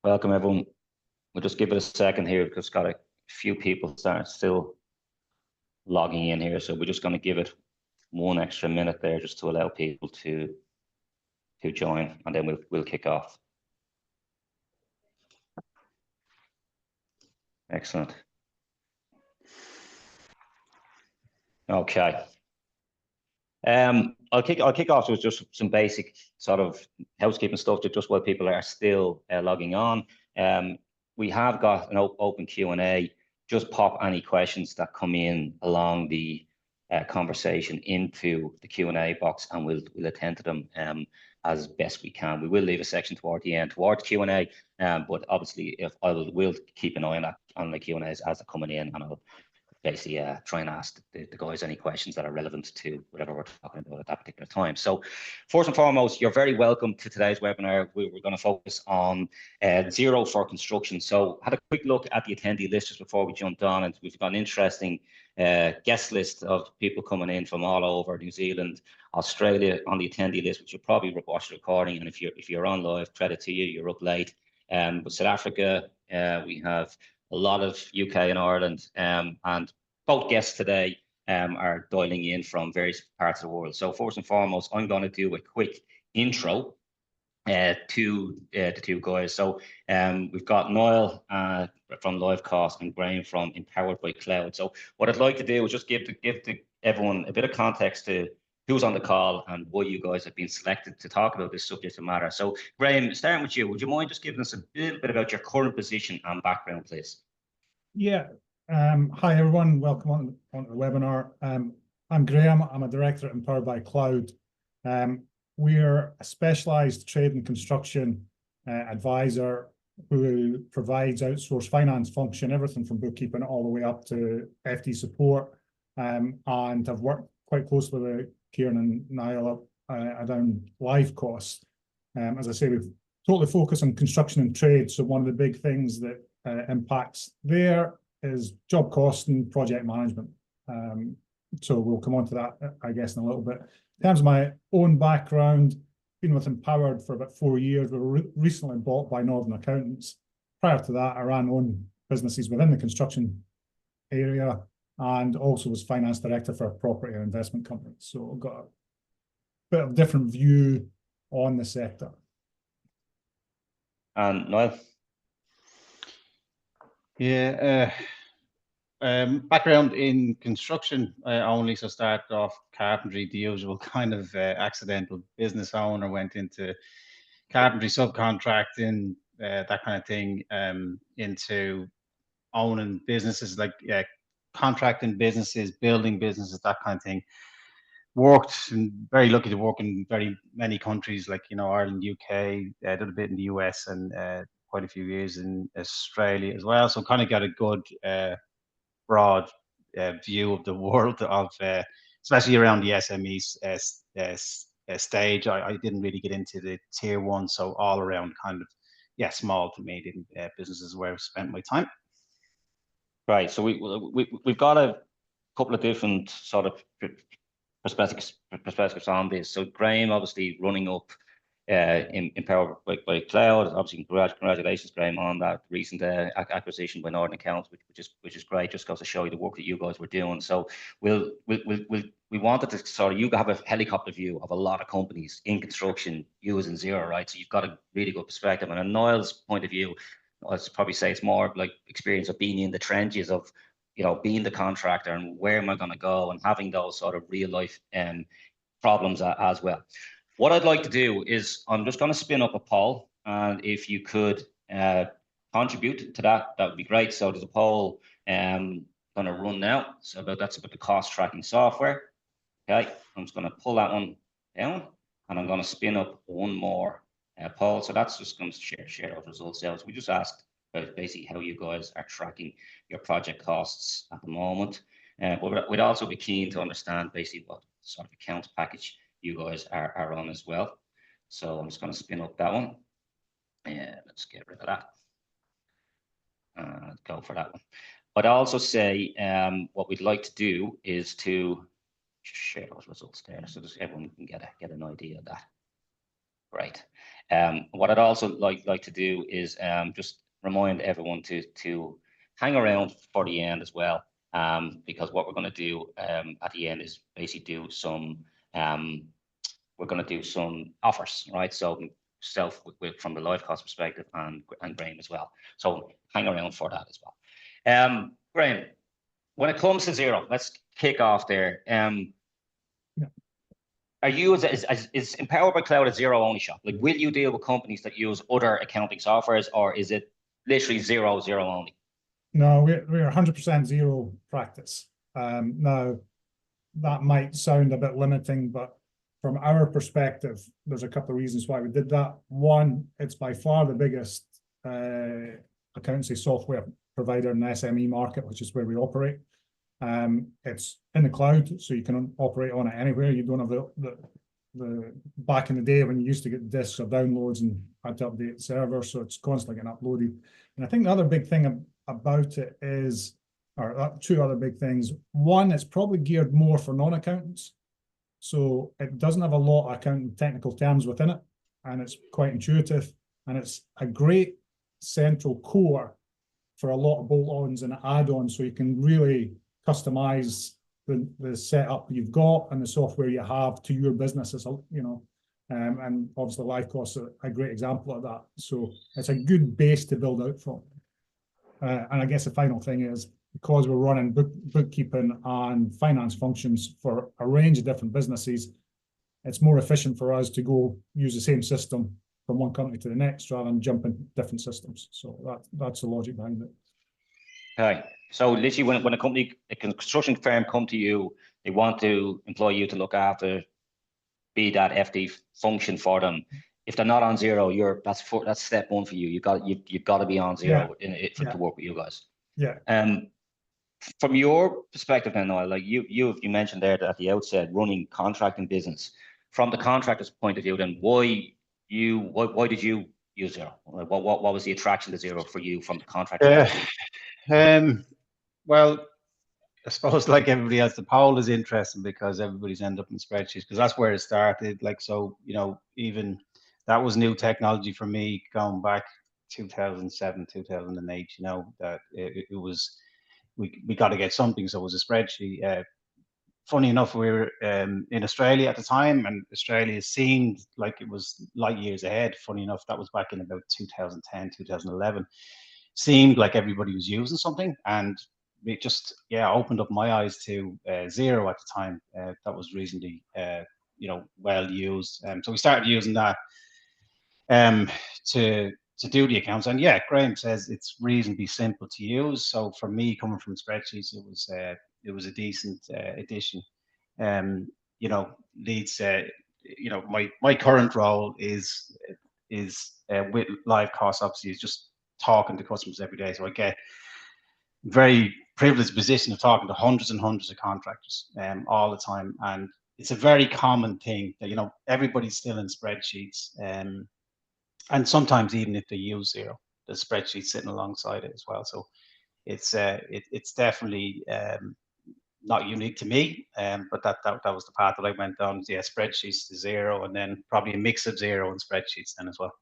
Welcome everyone. We'll just give it a second here because got a few people still logging in here. So we're just going to give it one extra minute there just to allow people to join, and then we'll kick off. Excellent. Okay. I'll kick off with just some basic sort of housekeeping stuff just while people are still logging on. We have got an open Q&A. Just pop any questions that come in along the conversation into the Q&A box, and we'll attend to them as best we can. We will leave a section toward the end towards Q&A, but obviously we'll keep an eye on the Q&As as they're coming in, and I'll basically try and ask the guys any questions that are relevant to whatever we're talking about at that particular time. So first and foremost, you're very welcome to today's webinar. We're going to focus on Xero for construction. So I had a quick look at the attendee list just before we jumped on, and we've got an interesting guest list of people coming in from all over New Zealand, Australia on the attendee list, which you'll probably watch the recording. And if you're on live, credit to you, you're up late. But South Africa, we have a lot of UK and Ireland, and both guests today are dialing in from various parts of the world. So first and foremost, I'm going to do a quick intro to the two guys. So we've got Niall from LiveCosts and Graeme from Empowered by Cloud. So what I'd like to do is just give everyone a bit of context to who's on the call and why you guys have been selected to talk about this subject matter. So Graeme, starting with you, would you mind just giving us a little bit about your current position and background, please? Yeah. Hi everyone, welcome on the webinar. I'm Graeme. I'm a director at Empowered by Cloud. We're a specialised trade and construction advisor who provides outsourced finance function, everything from bookkeeping all the way up to FD support, and have worked quite closely with Ciaran and Niall around LiveCosts. As I say, we've totally focused on construction and trade. So one of the big things that impacts there is job cost and project management. So we'll come on to that, I guess, in a little bit. In terms of my own background, been with Empowered for about 4 years. We were recently bought by Northern Accountants. Prior to that, I ran own businesses within the construction area and also was finance director for a property and investment company. So I've got a bit of a different view on the sector. And Niall? Yeah, background in construction only, so started off carpentry, the usual kind of accidental business owner, went into carpentry subcontracting, that kind of thing, into owning businesses like contracting businesses, building businesses, that kind of thing. Worked, and very lucky to work in very many countries like, Ireland, UK, did a bit in the US, and quite a few years in Australia as well. So kind of got a good broad view of the world of, especially around the SMEs stage. I didn't really get into the tier one, so all around kind of, small to medium businesses where I've spent my time. Right. So we've got a couple of different sort of perspectives on this. So Graeme, obviously running up Empowered by Cloud. Obviously, congratulations, Graeme, on that recent acquisition by Northern Accounts, which is great. Just goes to show you the work that you guys were doing. So we wanted to sort of, you have a helicopter view of a lot of companies in construction using Xero, right? So you've got a really good perspective. And on Niall's point of view, I'd probably say it's more like experience of being in the trenches of, being the contractor and where am I going to go, and having those sort of real life problems as well. What I'd like to do is I'm just going to spin up a poll, and if you could contribute to that, that would be great. So there's a poll going to run now. So that's about the cost tracking software. Okay, I'm just going to pull that one down, and I'm going to spin up one more poll. So that's just going to share those results out. So we just asked about basically how you guys are tracking your project costs at the moment. But we'd also be keen to understand basically what sort of accounts package you guys are on as well. So I'm just going to spin up that one. Let's get rid of that. Go for that one. I'd also say what we'd like to do is to share those results there, so just everyone can get an idea of that. Great. What I'd also like to do is just remind everyone to hang around for the end as well, because what we're going to do at the end is basically do some we're going to do some offers, right? So from the LiveCosts perspective and Graeme as well. So hang around for that as well. Graeme, when it comes to Xero, let's kick off there. Are you is Empowered by Cloud a Xero only shop? Like, will you deal with companies that use other accounting softwares, or is it literally Xero only? No, we're 100% Xero practice. Now, that might sound a bit limiting, but from our perspective, there's a couple of reasons why we did that. One, it's by far the biggest accountancy software provider in the SME market, which is where we operate. It's in the cloud, so you can operate on it anywhere. You don't have the back in the day when you used to get disks or downloads and had to update the server, so it's constantly getting uploaded. And I think the other big thing about it is, or two other big things. One, it's probably geared more for non-accountants. So it doesn't have a lot of accounting technical terms within it, and it's quite intuitive, and it's a great central core for a lot of bolt-ons and add-ons, so you can really customize the setup you've got and the software you have to your business, as you know, and obviously LiveCosts are a great example of that. So it's a good base to build out from. And I guess the final thing is, because we're running bookkeeping and finance functions for a range of different businesses, it's more efficient for us to go use the same system from one company to the next rather than jumping different systems. So that's the logic behind it. Okay. So literally when a construction firm come to you, they want to employ you to look after, be that FD function for them. If they're not on Xero, that's step one for you. You've got to be on Xero to work with you guys. Yeah. From your perspective then, Niall, like you mentioned there at the outset, running contracting business. From the contractor's point of view, then why did you use Xero? What was the attraction to Xero for you from the contractor? Well, I suppose like everybody else, the poll is interesting because everybody's ended up in spreadsheets, because that's where it started. Like, so, you know, even that was new technology for me going back 2007, 2008, you know, that it was, we got to get something. So it was a spreadsheet. Funny enough, we were in Australia at the time, and Australia seemed like it was light years ahead. Funny enough, that was back in about 2010, 2011. Seemed like everybody was using something, and it just opened up my eyes to Xero at the time. That was reasonably well used, so we started using that to do the accounts. And Graeme says it's reasonably simple to use. So for me, coming from spreadsheets, it was a decent addition. Leads. My current role is with LiveCosts, obviously, is just talking to customers every day. So I get very privileged position of talking to hundreds and hundreds of contractors all the time. And it's a very common thing that, you know, everybody's still in spreadsheets. And sometimes even if they use Xero, the spreadsheet sitting alongside it as well. So it's definitely not unique to me, but that was the path that I went down. Spreadsheets to Xero, and then probably a mix of Xero and spreadsheets then as well.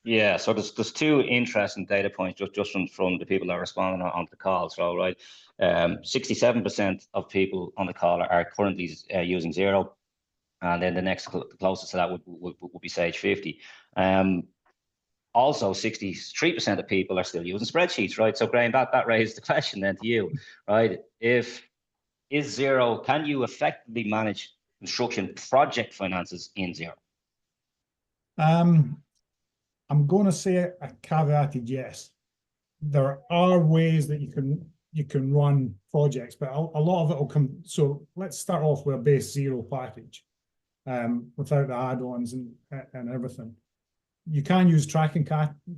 Yeah, so there's two interesting data points just from the people that are responding on the call. So, right, 67% of people on the call are currently using Xero, and then the next closest to that would be Sage 50. Also, 63% of people are still using spreadsheets, right? So, Graeme, that raised the question then to you, right? Is Xero, can you effectively manage construction project finances in Xero? I'm going to say a caveated yes. There are ways that you can run projects, but a lot of it will come. So let's start off with a base Xero package, without the add-ons and everything. You can use tracking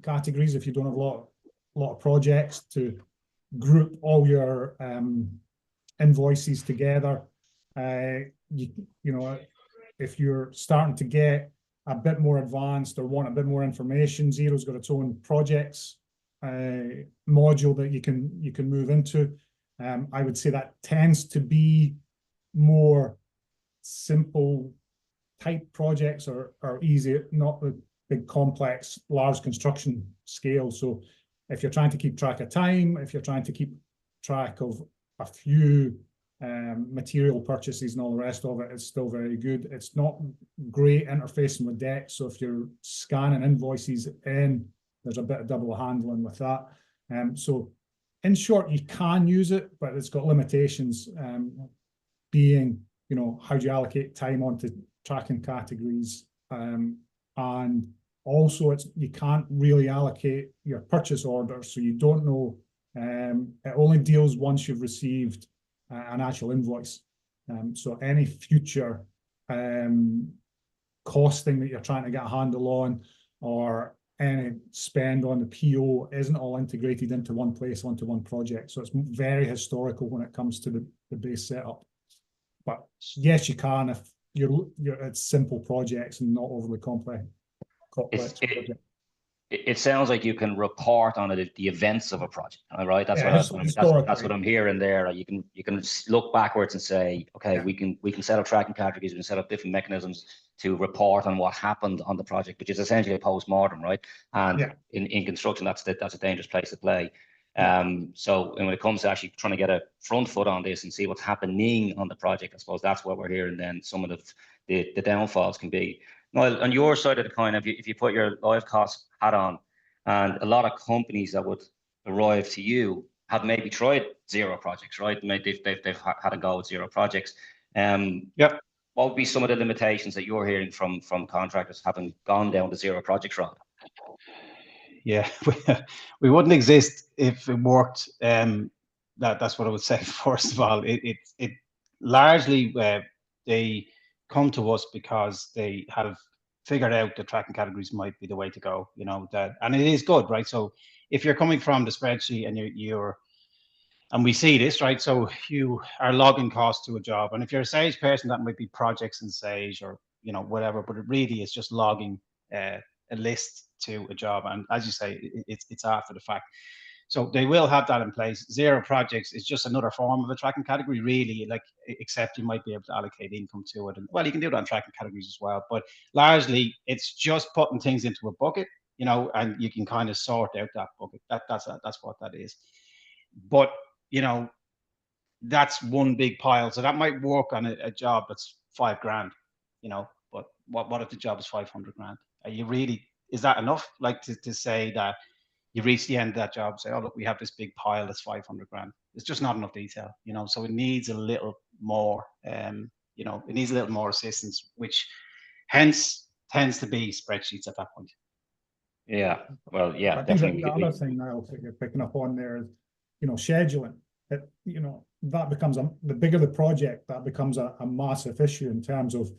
categories if you don't have a lot of projects to group all your invoices together. You know, if you're starting to get a bit more advanced or want a bit more information, Xero's got its own projects module that you can move into. I would say that tends to be more simple type projects are easy, not the big complex, large construction scale. So if you're trying to keep track of time, if you're trying to keep track of a few material purchases and all the rest of it, it's still very good. It's not great interfacing with debt. So if you're scanning invoices in, there's a bit of double handling with that. So in short, you can use it, but it's got limitations, being, you know, how do you allocate time onto tracking categories? And also you can't really allocate your purchase order. So you don't know, it only deals once you've received an actual invoice. So any future costing that you're trying to get a handle on, or any spend on the PO, isn't all integrated into one place, onto one project. So it's very historical when it comes to the base setup. But yes, you can if it's simple projects and not overly complex projects. It sounds like you can report on it, the events of a project, all right? That's what I'm hearing there. You can look backwards and say, okay, we can set up tracking categories, we can set up different mechanisms to report on what happened on the project, which is essentially a post-mortem, right? And in construction, that's a dangerous place to play. So when it comes to actually trying to get a front foot on this and see what's happening on the project, I suppose that's what we're hearing. Then some of the downfalls can be. Well, on your side of the coin, if you put your LiveCosts hat on, and a lot of companies that would arrive to you have maybe tried Xero projects, right? Maybe they've had a go at Xero projects. What would be some of the limitations that you're hearing from contractors having gone down the Xero projects route? Yeah, we wouldn't exist if it worked. That's what I would say. First of all, it largely they come to us because they have figured out that tracking categories might be the way to go. You know that, and it is good, right? So if you're coming from the spreadsheet and you're and we see this, right? So you are logging costs to a job, and if you're a Sage person, that might be projects in Sage or whatever. But it really is just logging a list to a job, and as you say, it's after the fact. So they will have that in place. Xero projects is just another form of a tracking category, really, like, except you might be able to allocate income to it. And well, you can do that on tracking categories as well, but largely it's just putting things into a bucket, and you can kind of sort out that bucket. That's what that is. But, that's one big pile. So that might work on a job that's $5,000, but what if the job is 500 grand? Are you really, is that enough? Like to say that you reach the end of that job, say, oh, look, we have this big pile that's 500 grand. It's just not enough detail, so it needs a little more, it needs a little more assistance, which hence tends to be spreadsheets at that point. Yeah, well, yeah. I think the other thing, Niall, that you're picking up on there is, scheduling. That becomes the bigger the project, that becomes a massive issue in terms of,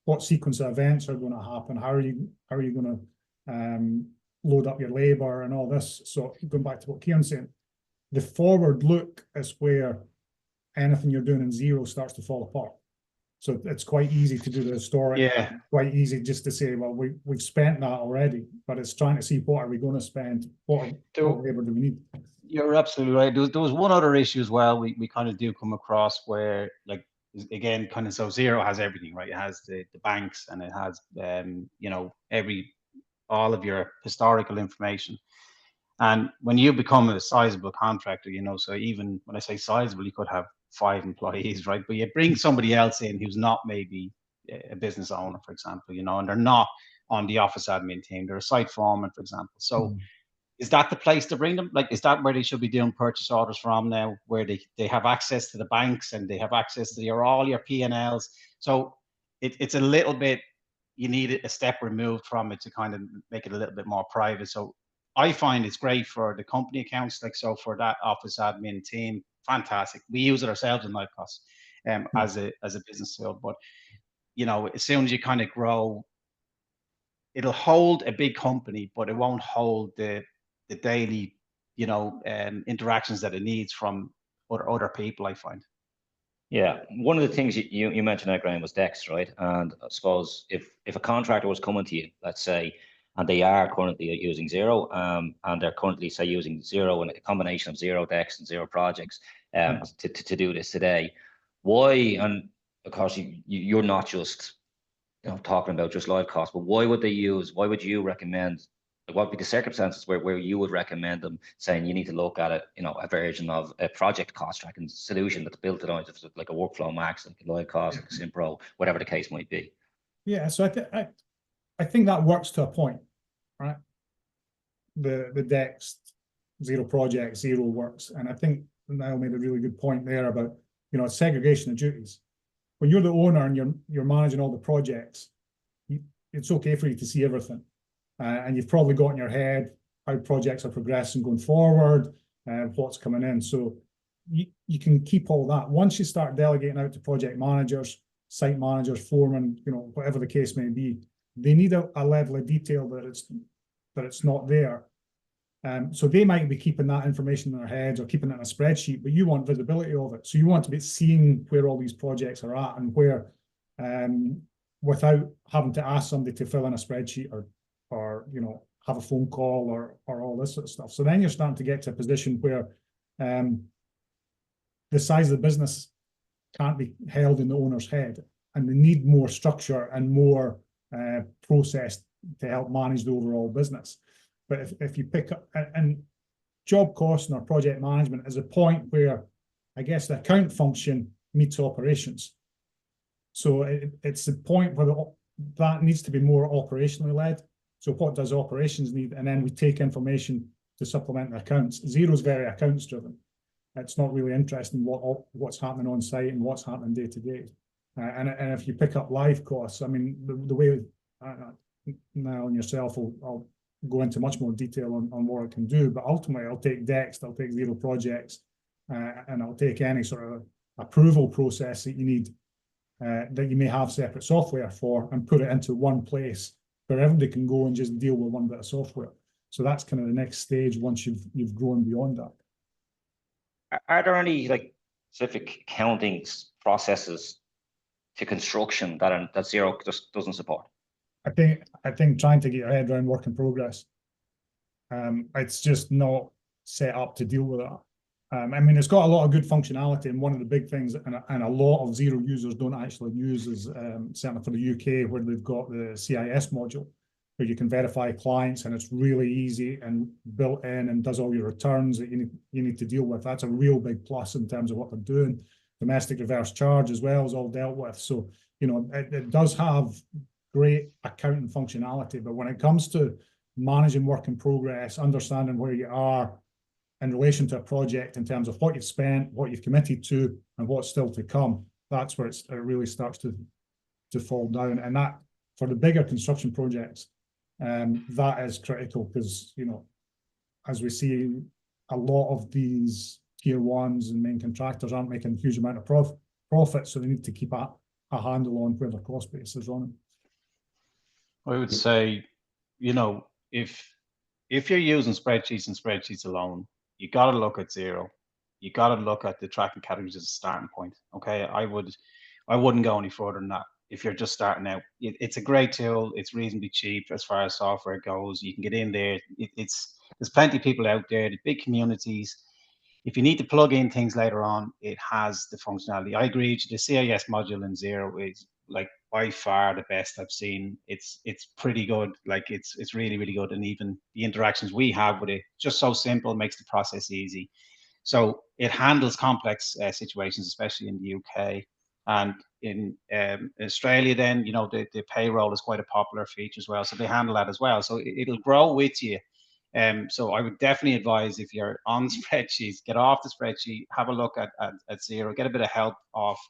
what sequence of events are going to happen. How are you going to load up your labor and all this? So going back to what Ciaran's saying, the forward look is where anything you're doing in Xero starts to fall apart. So it's quite easy to do the historic. Yeah. Quite easy just to say, well, we've spent that already, but it's trying to see what are we going to spend, what labor do we need. You're absolutely right. There was one other issue as well. We kind of do come across where, like, again, kind of, so Xero has everything, right? It has the banks, and it has all of your historical information. And when you become a sizable contractor, so even when I say sizable, you could have 5 employees, right? But you bring somebody else in who's not maybe a business owner, for example, and they're not on the office admin team, they're a site foreman, for example. So is that the place to bring them? Like, is that where they should be doing purchase orders from now, where they have access to the banks and they have access to all your P&Ls? So it's a little bit, you need a step removed from it to kind of make it a little bit more private. So I find it's great for the company accounts, like, so for that office admin team, fantastic. We use it ourselves in LiveCosts as a business tool. But as soon as you kind of grow, it'll hold a big company, but it won't hold the daily interactions that it needs from other people, I find. Yeah, one of the things you mentioned there, Graeme, was Dex, right? And I suppose if a contractor was coming to you, let's say, and they are currently using Xero, and they're currently, say, using Xero and a combination of Xero Dex and Xero projects to do this today, why? And of course, you're not just talking about just live costs, but why would you recommend, like, what would be the circumstances where you would recommend them saying you need to look at it, a version of a project cost tracking solution that's built on it, like a Workflow Max, like a live cost, like a Simpro, whatever the case might be? Yeah, so I think that works to a point, right? The DEX, Xero project, Xero works. And I think Niall made a really good point there about, segregation of duties. When you're the owner and you're managing all the projects, it's okay for you to see everything. And you've probably got in your head how projects are progressing going forward, what's coming in. So you can keep all that. Once you start delegating out to project managers, site managers, foremen, whatever the case may be, they need a level of detail that it's not there. So they might be keeping that information in their heads or keeping it in a spreadsheet, but you want visibility of it. So you want to be seeing where all these projects are at and where, without having to ask somebody to fill in a spreadsheet or have a phone call or all this sort of stuff. So then you're starting to get to a position where the size of the business can't be held in the owner's head, and they need more structure and more process to help manage the overall business. But if you pick up, and job costing or project management is a point where I guess the account function meets operations. So it's the point where that needs to be more operationally led. So what does operations need? And then we take information to supplement the accounts. Xero's very accounts driven. It's not really interested in what's happening on site and what's happening day to day. And if you pick up live costs, I mean, the way Niall and yourself I'll go into much more detail on what it can do, but ultimately I'll take DEX, I'll take Xero projects, and I'll take any sort of approval process that you need, that you may have separate software for, and put it into one place where everybody can go and just deal with one bit of software. So that's kind of the next stage once you've grown beyond that. Are there any specific accounting processes to construction that Xero just doesn't support? I think trying to get your head around work in progress, it's just not set up to deal with that. I mean, it's got a lot of good functionality, and one of the big things, and a lot of Xero users don't actually use, is certainly for the UK, where they've got the CIS module, where you can verify clients, and it's really easy and built in and does all your returns that you need to deal with. That's a real big plus in terms of what they're doing. Domestic reverse charge as well is all dealt with. So, it does have great accounting functionality, but when it comes to managing work in progress, understanding where you are in relation to a project in terms of what you've spent, what you've committed to, and what's still to come, that's where it really starts to fall down. And that, for the bigger construction projects, that is critical, because as we see, a lot of these tier ones and main contractors aren't making a huge amount of profit, so they need to keep a handle on where their cost base is running. I would say, if you're using spreadsheets and spreadsheets alone, you got to look at Xero. You got to look at the tracking categories as a starting point. Okay, I wouldn't go any further than that. If you're just starting out, it's a great tool. It's reasonably cheap as far as software goes. You can get in there. There's plenty of people out there, the big communities. If you need to plug in things later on, it has the functionality. I agree with you. The CIS module in Xero is by far the best I've seen. It's pretty good. It's really, really good. And even the interactions we have with it, just so simple, makes the process easy. So it handles complex situations, especially in the UK. And in Australia, then, the payroll is quite a popular feature as well. So they handle that as well. So it'll grow with you. So I would definitely advise, if you're on spreadsheets, get off the spreadsheet, have a look at Xero, get a bit of help off,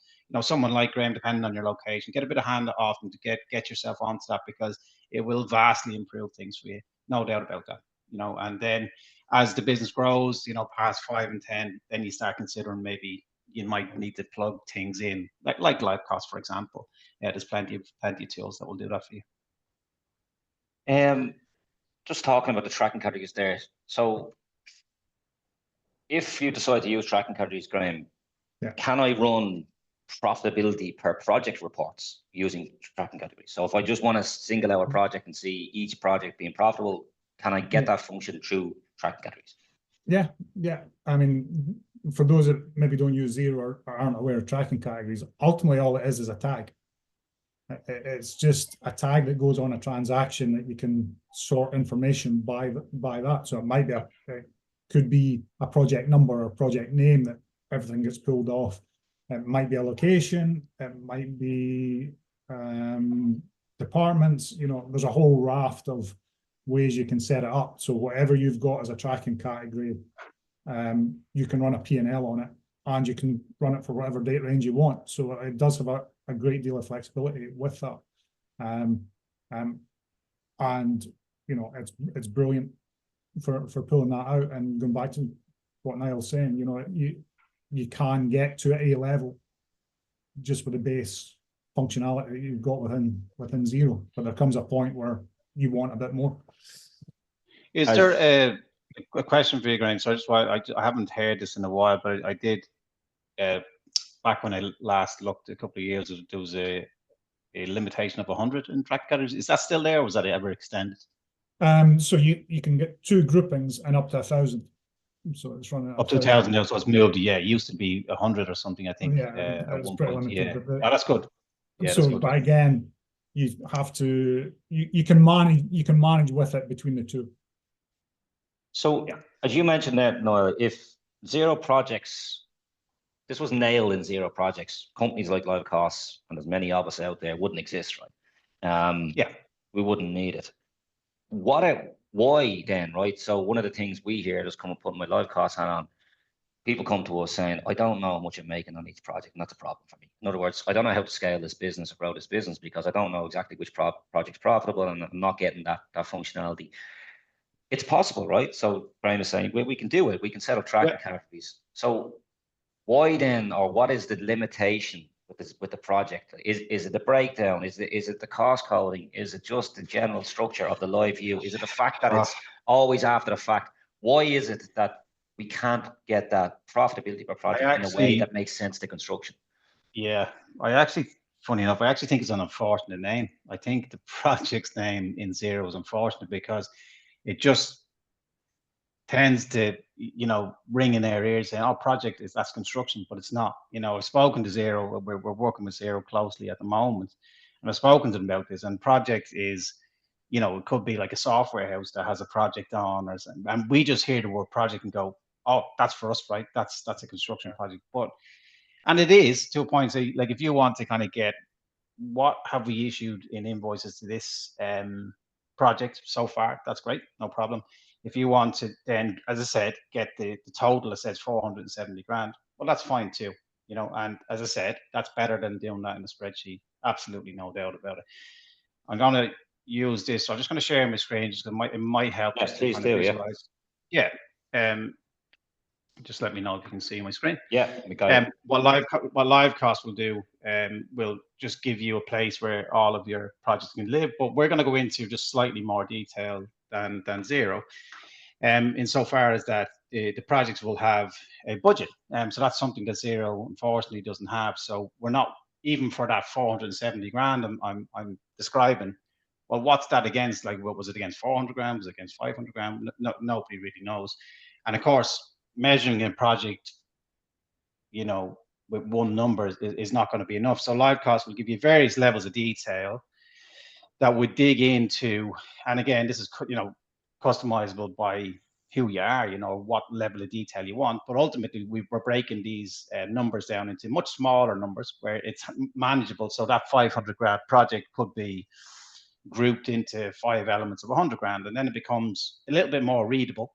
someone like Graeme, depending on your location, get a bit of hand off them to get yourself onto that, because it will vastly improve things for you. No doubt about that. And then as the business grows, past 5 and 10, then you start considering maybe you might need to plug things in, like LiveCosts, for example. Yeah, there's plenty of tools that will do that for you. Just talking about the tracking categories there. So if you decide to use tracking categories, Graeme, can I run profitability per project reports using tracking categories? So if I just want to single out a project and see each project being profitable, can I get that function through tracking categories? Yeah. I mean, for those that maybe don't use Xero or aren't aware of tracking categories, ultimately all it is a tag. It's just a tag that goes on a transaction that you can sort information by that. So it might be it could be a project number or project name that everything gets pulled off. It might be a location. It might be departments. You know, there's a whole raft of ways you can set it up. So whatever you've got as a tracking category, you can run a P&L on it, and you can run it for whatever date range you want. So it does have a great deal of flexibility with that. And you know, it's brilliant for pulling that out. And going back to what Niall's saying, you know, you can get to A level just with the base functionality that you've got within Xero, but there comes a point where you want a bit more. Is there a question for you, Graeme? So I haven't heard this in a while, but I did back when I last looked a couple of years. There was a limitation of 100 in track categories. Is that still there, or was that ever extended? So you can get 2 groupings and up to 1,000. So it's running up to 1,000 now, so it's moved. Yeah, it used to be 100 or something, I think. Yeah, at it's one pretty point. limited. Yeah, oh, that's good. Yeah, so, that's good. But again, you have to you can manage with it between the two. So, as you mentioned there, Niall, if Xero projects, this was nailed in Xero projects, companies like LiveCosts, and there's many of us out there, wouldn't exist, right? Yeah, we wouldn't need it. Why then, right? So one of the things we hear, just come and put my LiveCosts hat on, people come to us saying, I don't know how much I'm making on each project, and that's a problem for me. In other words, I don't know how to scale this business or grow this business because I don't know exactly which project's profitable, and I'm not getting that functionality. It's possible, right? So Brian is saying, well, we can do it. We can set up tracking categories. So why then, or what is the limitation with the project? Is it the breakdown? Is it the cost coding? Is it just the general structure of the live view? Is it the fact that it's always after the fact? Why is it that we can't get that profitability per project in a way that makes sense to construction? Yeah, funny enough, I actually think it's an unfortunate name. I think the project's name in Xero is unfortunate because it just tends to, you know, ring in their ears saying, oh, project that's construction, but it's not. You know, I've spoken to Xero, we're working with Xero closely at the moment, and I've spoken to them about this, and project is, you know, it could be like a software house that has a project on, and we just hear the word project and go, oh, that's for us, right? That's a construction project. But, and it is to a point, so like if you want to kind of get, what have we issued in invoices to this project so far, that's great, no problem. If you want to then, as I said, get the total that says 470 grand, well, that's fine too, you know. And as I said, that's better than doing that in the spreadsheet. Absolutely no doubt about it. I'm going to use this. So I'm just going to share my screen just because it might help us to kind of visualize. Yeah. Just let me know if you can see my screen. Yeah, we got it. What LiveCosts will do, will just give you a place where all of your projects can live. But we're going to go into just slightly more detail than Xero, insofar as that the projects will have a budget. So that's something that Xero unfortunately doesn't have. So we're not, even for that 470 grand I'm describing. Well, what's that against? Like, what was it against? 400 grand? Was it against 500 grand? No, nobody really knows. And of course, measuring a project, you know, with one number is not going to be enough. So LiveCosts will give you various levels of detail that would dig into, and again, this is, you know, customizable by who you are, you know, what level of detail you want. But ultimately, we're breaking these numbers down into much smaller numbers where it's manageable. So that 500 grand project could be grouped into 5 elements of 100 grand, and then it becomes a little bit more readable.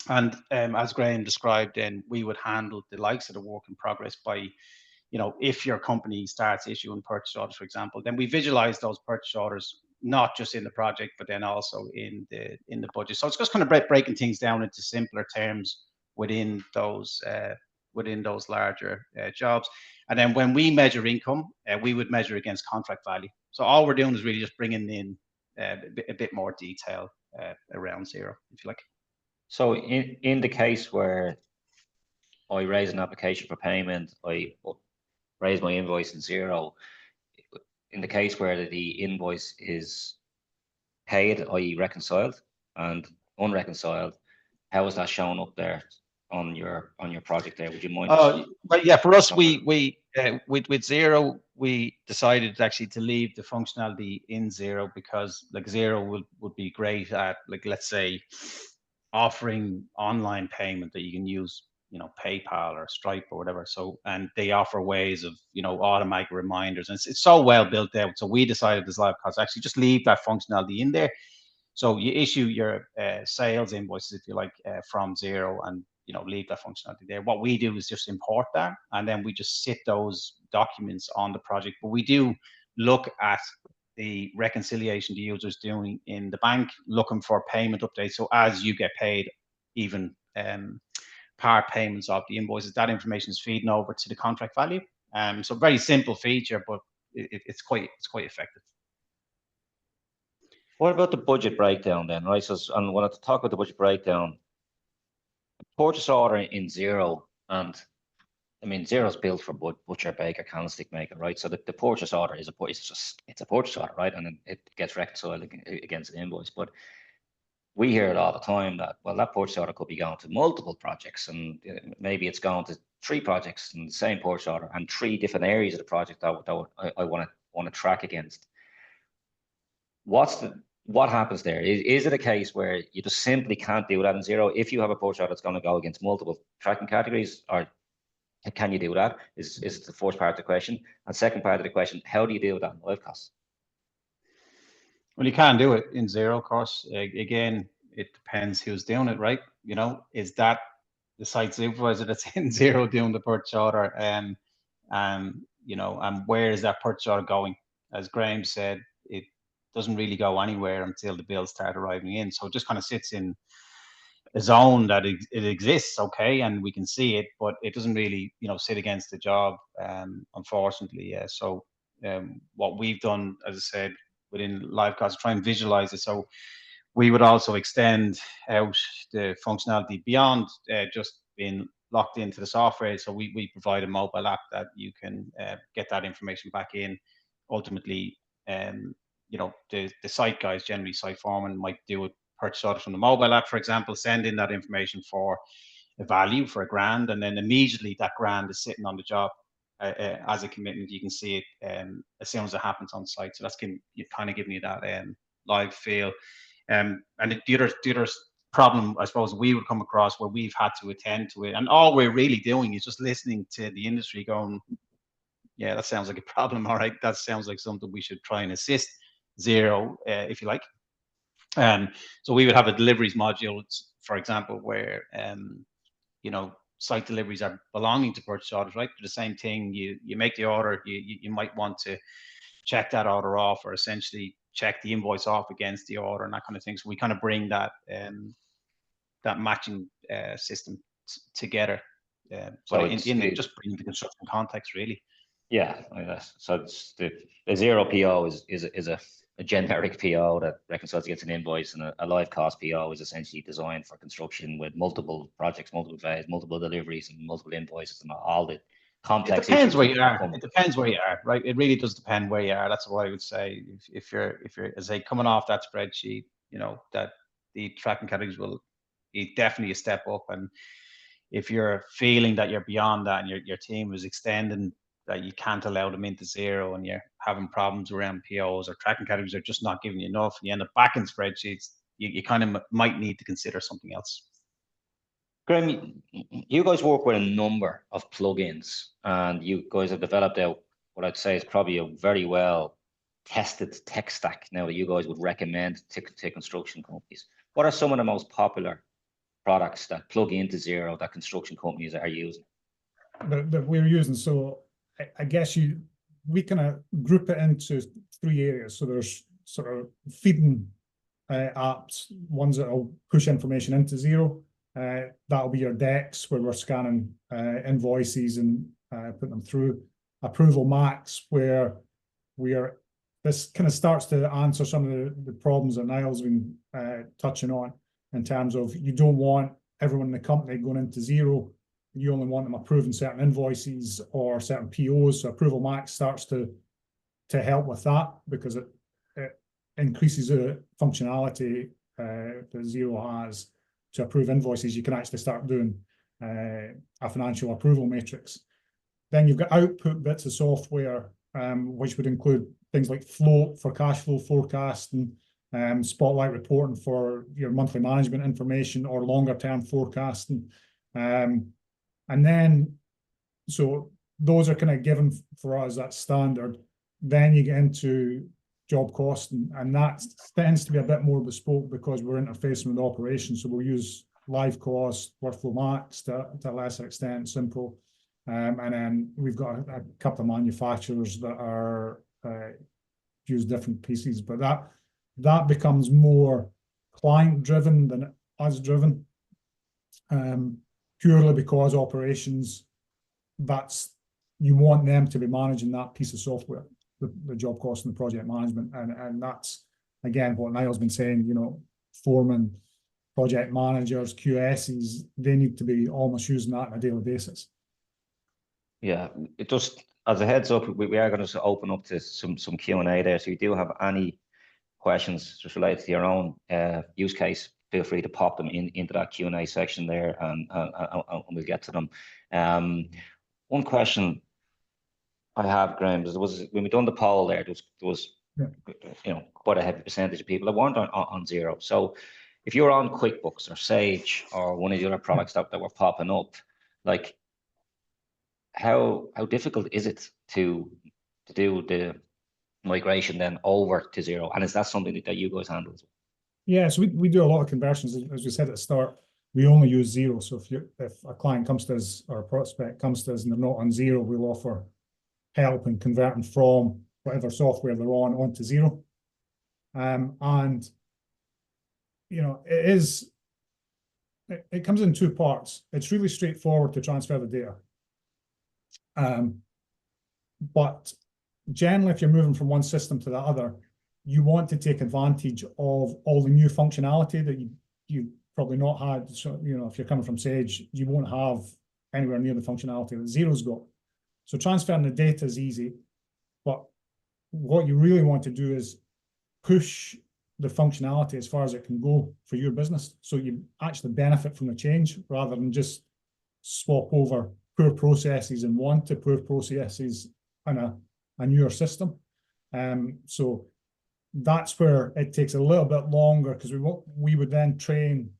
And as Graeme described, then we would handle the likes of the work in progress by, you know, if your company starts issuing purchase orders, for example, then we visualize those purchase orders not just in the project, but then also in the budget. So it's just kind of breaking things down into simpler terms within those larger jobs. And then when we measure income, we would measure against contract value. So all we're doing is really just bringing in a bit more detail around Xero, if you like. So in the case where I raise an application for payment, I raise my invoice in Xero, in the case where the invoice is paid, i.e. reconciled, and unreconciled, how is that shown up there? on your project there. Would you mind? Well, yeah, for us, we with Xero, we decided actually to leave the functionality in Xero because like Xero would be great at, like, let's say, offering online payment that you can use, you know, PayPal or Stripe or whatever. So, and they offer ways of, you know, automatic reminders, and it's so well built out. So we decided as LiveCosts actually just leave that functionality in there. So you issue your sales invoices, if you like, from Xero, and, you know, leave that functionality there. What we do is just import that, and then we just sit those documents on the project. But we do look at the reconciliation the user's doing in the bank, looking for payment updates. So as you get paid, even part payments of the invoices, that information is feeding over to the contract value. So very simple feature, but it's quite effective. What about the budget breakdown then, right? So, and when I talk about the budget breakdown, purchase order in Xero, and I mean, Xero's built for butcher, baker, candlestick maker, right? So the purchase order is it's a purchase order, right? And then it gets reconciled against an invoice. But we hear it all the time that, well, that purchase order could be going to multiple projects, and maybe it's going to 3 projects in the same purchase order and 3 different areas of the project that I want to track against. What happens there? Is it a case where you just simply can't do that in Xero? If you have a purchase order that's going to go against multiple tracking categories, or can you do that? Is the first part of the question. And second part of the question, how do you deal with that in LiveCosts? Well, you can do it in Xero, of course. Again, it depends who's doing it, right? You know, is that the site supervisor that's in Xero doing the purchase order? You know, and where is that purchase order going? As Graeme said, it doesn't really go anywhere until the bills start arriving in. So it just kind of sits in a zone that it exists, okay, and we can see it, but it doesn't really, you know, sit against the job, unfortunately. Yeah. So what we've done, as I said, within LiveCosts, try and visualize it. So we would also extend out the functionality beyond just being locked into the software. So we provide a mobile app that you can get that information back in. Ultimately, you know, the site guys, generally site foreman, might do a purchase order from the mobile app, for example, send in that information for a value for $1,000, and then immediately that $1,000 is sitting on the job as a commitment. You can see it as soon as it happens on site. So that's kind of giving you that live feel. And the other problem, I suppose, we would come across where we've had to attend to it, and all we're really doing is just listening to the industry going, yeah, that sounds like a problem. All right, that sounds like something we should try and assist Xero, if you like. So we would have a deliveries module, for example, where you know, site deliveries are belonging to purchase orders, right? For the same thing, you make the order, you might want to check that order off, or essentially check the invoice off against the order and that kind of thing. So we kind of bring that that matching system together. So in just bringing the construction context, really. Yeah, so it's the Xero PO is a generic PO that reconciles against an invoice, and a LiveCosts PO is essentially designed for construction with multiple projects, multiple phase, multiple deliveries, and multiple invoices, and all the complex. It depends where you are. It depends where you are, right? It really does depend where you are. That's what I would say. If you're as I coming off that spreadsheet, you know, that the tracking categories will be definitely a step up. And if you're feeling that you're beyond that, and your team is extending, that you can't allow them into Xero, and you're having problems around POs, or tracking categories are just not giving you enough, and you end up back in spreadsheets, you kind of might need to consider something else. Graeme, you guys work with a number of plugins, and you guys have developed out what I'd say is probably a very well tested tech stack now that you guys would recommend to construction companies. What are some of the most popular products that plug into Xero that construction companies are using? That we're using. So I guess we kind of group it into 3 areas. So there's sort of feeding apps, ones that will push information into Xero. That'll be your decks, where we're scanning invoices and putting them through. Approval Max, where this kind of starts to answer some of the problems that Niall's been touching on, in terms of you don't want everyone in the company going into Xero. You only want them approving certain invoices or certain POs. So Approval Max starts to help with that, because it increases the functionality that Xero has to approve invoices. You can actually start doing a financial approval matrix. Then you've got output bits of software, which would include things like float for cash flow forecasting, spotlight reporting for your monthly management information or longer term forecasting. And then, so those are kind of given for us, that's standard. Then you get into job costing, and that tends to be a bit more bespoke because we're interfacing with operations. So we'll use LiveCosts, Workflow Max to a lesser extent, Simple. And then we've got a couple of manufacturers that are use different pieces, but that becomes more client driven than us driven, purely because operations, you want them to be managing that piece of software, the job cost and the project management, and that's again what Niall's been saying. You know, foremen, project managers, QSs, they need to be almost using that on a daily basis. Yeah, it just as a heads up, we are going to open up to some Q&A there. So if you do have any questions just related to your own use case, feel free to pop them into that Q&A section there, and we'll get to them. One question I have, Graeme, there was when we done the poll there, there was you know, quite a heavy percentage of people that weren't on Xero. So if you're on QuickBooks or Sage or one of the other products that were popping up, like how difficult is it to do the migration then over to Xero? And is that something that you guys handle as well? Yeah, so we do a lot of conversions. As we said at the start, we only use Xero. So if a client comes to us or a prospect comes to us and they're not on Xero, we'll offer help in converting from whatever software they're on onto Xero. And you know, it comes in two parts. It's really straightforward to transfer the data. But generally, if you're moving from one system to the other, you want to take advantage of all the new functionality that you probably not had. So, you know, if you're coming from Sage, you won't have anywhere near the functionality that Xero's got. So transferring the data is easy, but what you really want to do is push the functionality as far as it can go for your business, so you actually benefit from the change rather than just swap over poor processes in one to poor processes in a newer system. So that's where it takes a little bit longer, because we would then train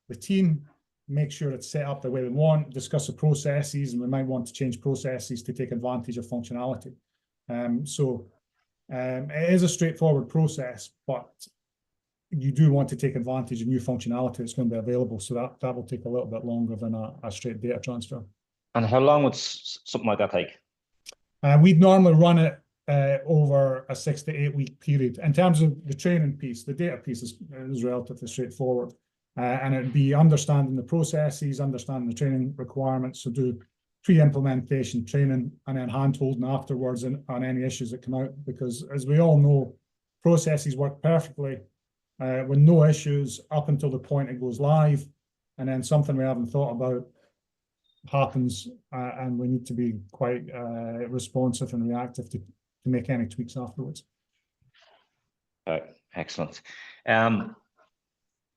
the team, make sure it's set up the way they want, discuss the processes, and we might want to change processes to take advantage of functionality. So it is a straightforward process, but you do want to take advantage of new functionality that's going to be available. So that will take a little bit longer than a straight data transfer. And how long would something like that take? We'd normally run it over a 6 to 8 week period. In terms of the training piece, the data piece is relatively straightforward. And it'd be understanding the processes, understanding the training requirements, so do pre-implementation training and then hand-holding afterwards on any issues that come out. Because as we all know, processes work perfectly with no issues up until the point it goes live, and then something we haven't thought about happens, and we need to be quite responsive and reactive to make any tweaks afterwards. Excellent.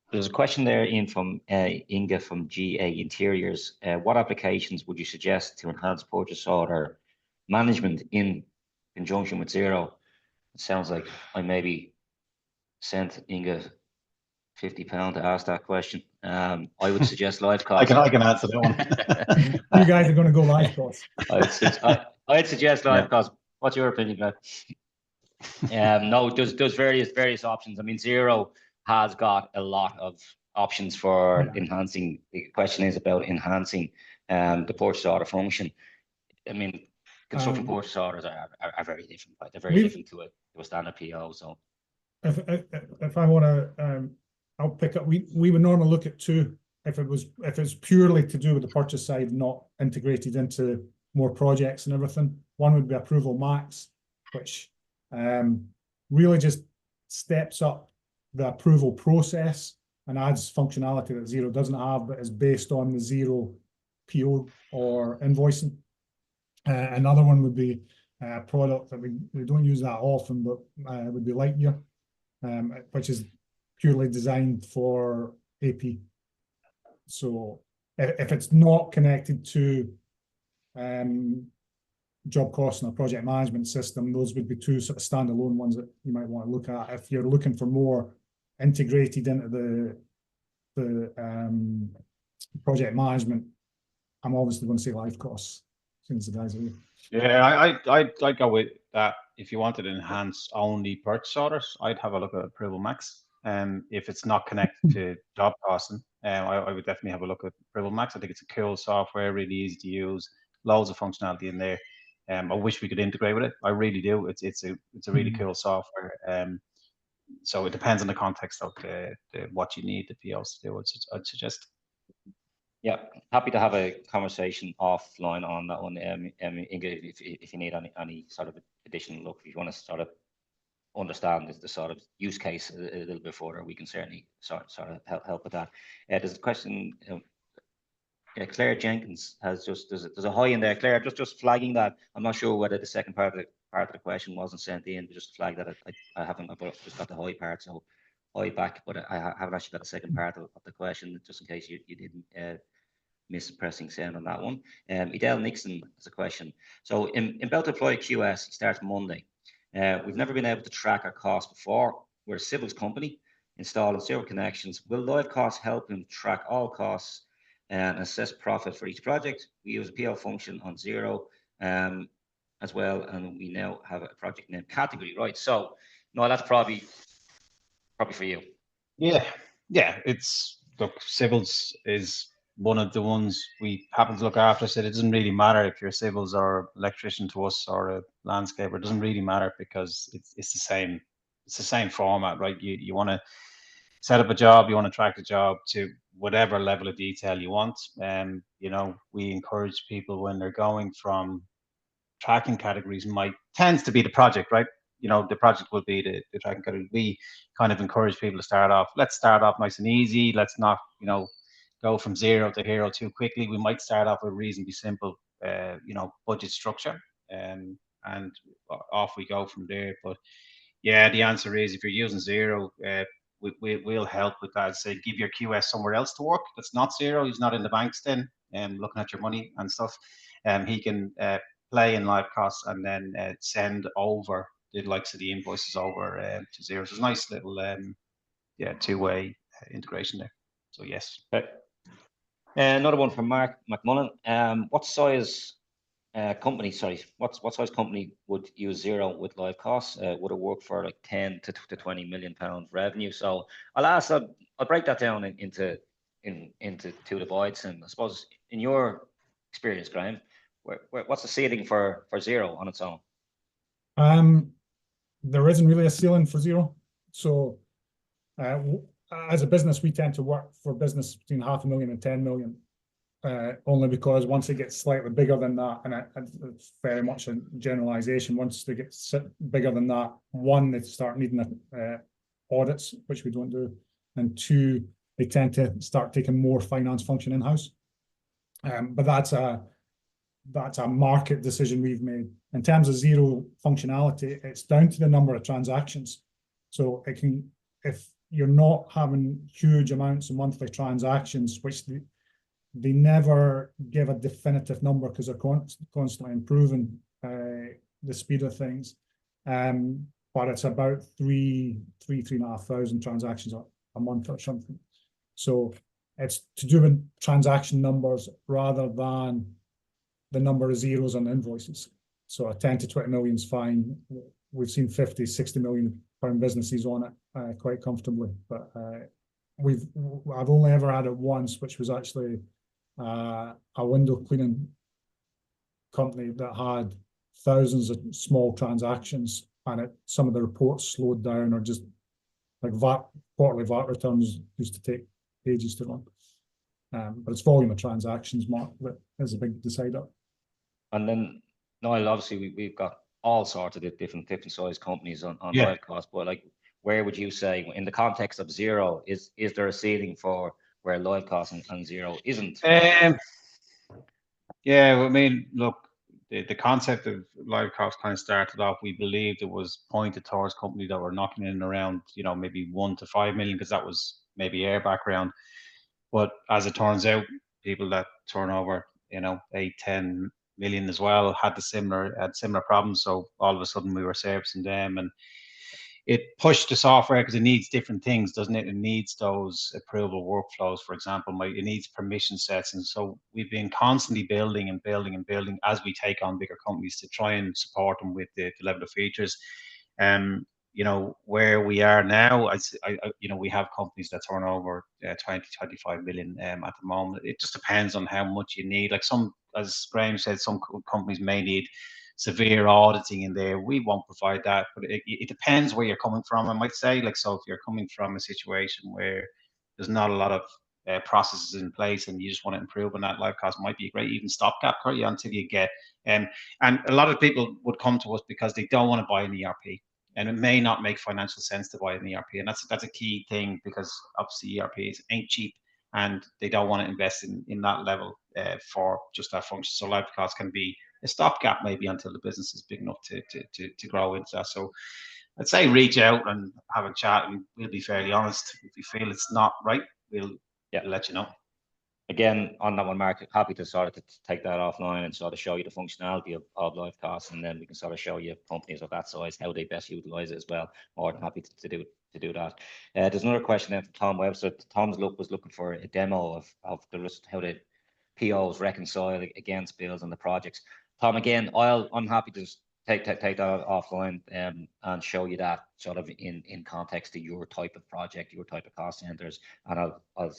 There's a question there in from Inga from GA Interiors. What applications would you suggest to enhance purchase order management in conjunction with Xero? It sounds like I maybe sent Inga £50 to ask that question. I would suggest LiveCosts. I can answer that one. You guys are going to go LiveCosts. I'd suggest LiveCosts. Yeah. What's your opinion, Greg? No, there's various options. I mean, Xero has got a lot of options for enhancing. The question is about enhancing the purchase order function. I mean, construction purchase orders are very different. Right? They're very different to a standard PO. So, if I want to, I'll pick up. We would normally look at two. If it's purely to do with the purchase side, not integrated into more projects and everything. One would be Approval Max, which really just steps up the approval process and adds functionality that Xero doesn't have, but is based on the Xero PO or invoicing. Another one would be a product that we don't use that often, but would be Lightyear, which is purely designed for AP. So If it's not connected to job costs and a project management system, those would be two sort of standalone ones that you might want to look at. If you're looking for more integrated into the project management, I'm obviously going to say LiveCosts, since the guys are here. Yeah, I'd go with that. If you wanted to enhance only purchase orders, I'd have a look at Approval Max. If it's not connected to job costing, I would definitely have a look at Approval Max. I think it's a cool software, really easy to use, loads of functionality in there. I wish we could integrate with it. I really do. It's a really cool software. So it depends on the context of what you need the POs to do. I'd suggest. Yeah, happy to have a conversation offline on that one. Ingrid, if you need any sort of additional look, if you want to sort of understand the sort of use case a little bit further, we can certainly sort of help with that. There's a question. Claire Jenkins has there's a hi in there. Claire, just flagging that. I'm not sure whether the second part of the question wasn't sent in, but just flag that I haven't. I've just got the hi part, so hi back, but I haven't actually got the second part of the question, just in case you didn't miss pressing send on that one. Edel Nixon has a question. So in Beltemploy QS starts Monday. We've never been able to track our costs before. We're a civils company installing Xero connections. Will LiveCosts help him track all costs and assess profit for each project? We use a PL function on Xero as well, and we now have a project name category, right? So no, that's probably for you. Yeah, it's, look, civils is one of the ones we happen to look after. So it doesn't really matter if you're civils or electrician to us or a landscaper. It doesn't really matter, because it's the same format, right? You want to set up a job, you want to track the job to whatever level of detail you want. You know, we encourage people when they're going from tracking categories, tends to be the project, right? You know, the project will be the tracking category. We kind of encourage people to start off. Let's start off nice and easy. Let's not, you know, go from zero to hero too quickly. We might start off with a reasonably simple, you know, budget structure, and off we go from there. But yeah, the answer is, if you're using Xero, we'll help with that. Say, give your QS somewhere else to work that's not Xero. He's not in the banks then, looking at your money and stuff. He can play in LiveCosts and then send over the likes of the invoices over to Xero. So it's a nice little two-way integration there. So yes. Okay. Another one from Mark McMullen. What size company would use Xero with LiveCosts? Would it work for like 10 to 20 million pound revenue? So I'll break that down into two divides. And I suppose, in your experience, Graeme, what's the ceiling for Xero on its own? There isn't really a ceiling for Xero. So as a business, we tend to work for business between 500,000 and 10 million. Only because once it gets slightly bigger than that, and it's very much a generalization, once they get bigger than that, one, they start needing audits, which we don't do, and two, they tend to start taking more finance function in-house. But that's a market decision we've made. In terms of Xero functionality, it's down to the number of transactions. So it can, if you're not having huge amounts of monthly transactions, which they never give a definitive number because they're constantly improving the speed of things. But it's about 3,500 transactions a month or something. So it's to do with transaction numbers rather than the number of zeros on invoices. So a 10 to 20 million is fine. We've seen 50, 60 million pound businesses on it quite comfortably. But I've only ever had it once, which was actually a window cleaning company that had thousands of small transactions, and some of the reports slowed down, or just like quarterly VAT returns used to take ages to run. But it's volume of transactions, Mark, that is a big decider. And then, Niall, obviously we've got all sorts of different size companies on LiveCosts, but like, where would you say, in the context of Xero, is there a ceiling for where LiveCosts and Xero isn't? Yeah, I mean, look, the concept of LiveCosts kind of started off, we believed it was pointed towards companies that were knocking in around, you know, maybe 1 to 5 million, because that was maybe our background. But as it turns out, people that turn over, 8-10 million as well, had similar problems. So all of a sudden we were servicing them, and it pushed the software because it needs different things, doesn't it? It needs those approval workflows, for example. It needs permission sets, and so we've been constantly building and building and building as we take on bigger companies to try and support them with the level of features. Where we are now, we have companies that turn over 20-25 million at the moment. It just depends on how much you need. Like as Graeme said, some companies may need severe auditing in there. We won't provide that, but it depends where you're coming from. I might say, so if you're coming from a situation where there's not a lot of processes in place and you just want to improve on that, LiveCosts might be a great even stopgap for you until you get. And a lot of people would come to us because they don't want to buy an ERP. And it may not make financial sense to buy an ERP, and that's a key thing, because obviously ERPs ain't cheap, and they don't want to invest in that level for just that function. So LiveCosts can be a stopgap maybe until the business is big enough to grow into that. So I'd say reach out and have a chat, and we'll be fairly honest. If you feel it's not right, we'll let you know. Again, on that one, Mark, happy to sort of take that offline and sort of show you the functionality of LiveCosts, and then we can sort of show you companies of that size how they best utilize it as well. More than happy to do that. There's another question then from Tom Webster. Tom was looking for a demo of how the POs reconcile against bills and the projects. Tom, again, I'm happy to take that offline and show you that sort of in context to your type of project, your type of cost centers, and I'll